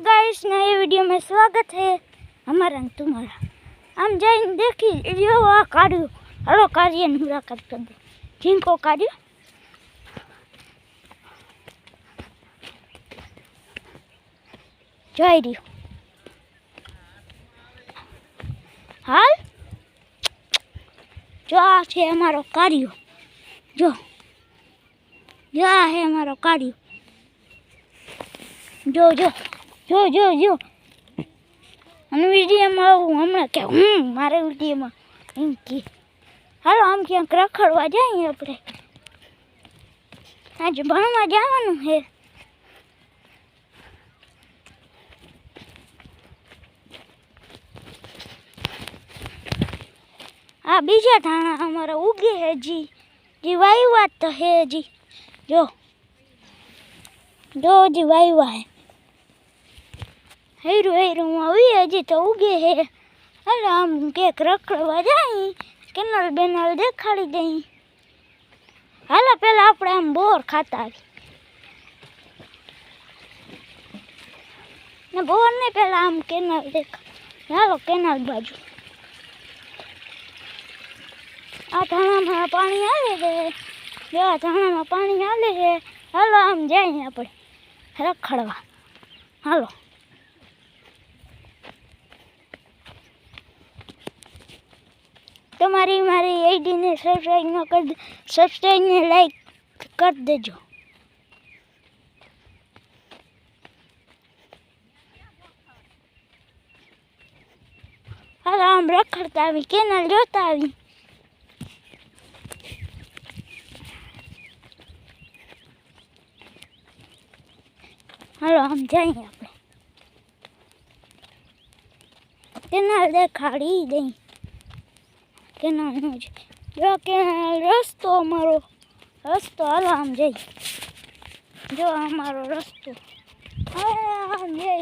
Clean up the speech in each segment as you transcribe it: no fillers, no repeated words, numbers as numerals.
Guys, नए video में स्वागत है हमारा तुम्हारा। हम जाइन देखी जो आ कार्य हलो कार्य मुलाकात कर दे जिनको कार्य जय रही हाल जो आ है हमारो कार्य जो जो आ है हमारो कार्य जो जो जो जो जो અને વિડીયોમાં આવું હમણાં કે મારે વિડીયોમાં એમ કે હાલો આમ ક્યાંક રખડવા જઈએ આપણે આજે ભણવા જવાનું છે આ બીજા ધાણા અમારા ઉગે હે જી વાયવા તો હે જી જો જો જી વાયવા હે हेरू हेरू अभी हजी तो उगे है अरे हम केक रखड़वा जाई केनल बेनल देखाड़ी दई हालो पहला आपणे आम बोर खाता ने बोर ने पहला आम केनल देख हालो केनल बाजू आ धाणा में पानी आले है जो आ धाणा में पानी आले है हालो आम जाई आपणे रखड़वा हालो તમારી મારી આઈડીને સબસ્ક્રાઇબ ન કરી સબસ્ક્રાઇબને લાઈક કરી દેજો હાલો આમ રખડતા આવી કેનાલ જોતા આવી હાલો આમ જઈએ આપણે કેનાલ દેખાડી દઈ કેનાલ જો કેનાલ રસ્તો અમારો રસ્તો હાલો આમ જઈ જો અમારો રસ્તો આમ જઈ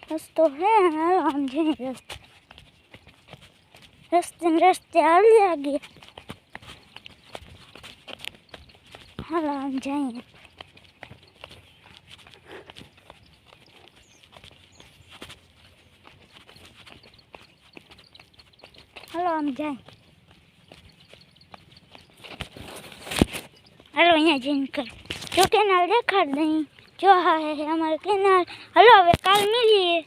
રસ્તો હે હાલો આમ જઈ રસ્તે રસ્તે હાલી લાગે હાલો આમ જઈએ हेलो हम जाए हेलो यहाँ जिनकर जो केनाल देखा नहीं जो है हमारे केनाल हेलो वे कल मिलिए।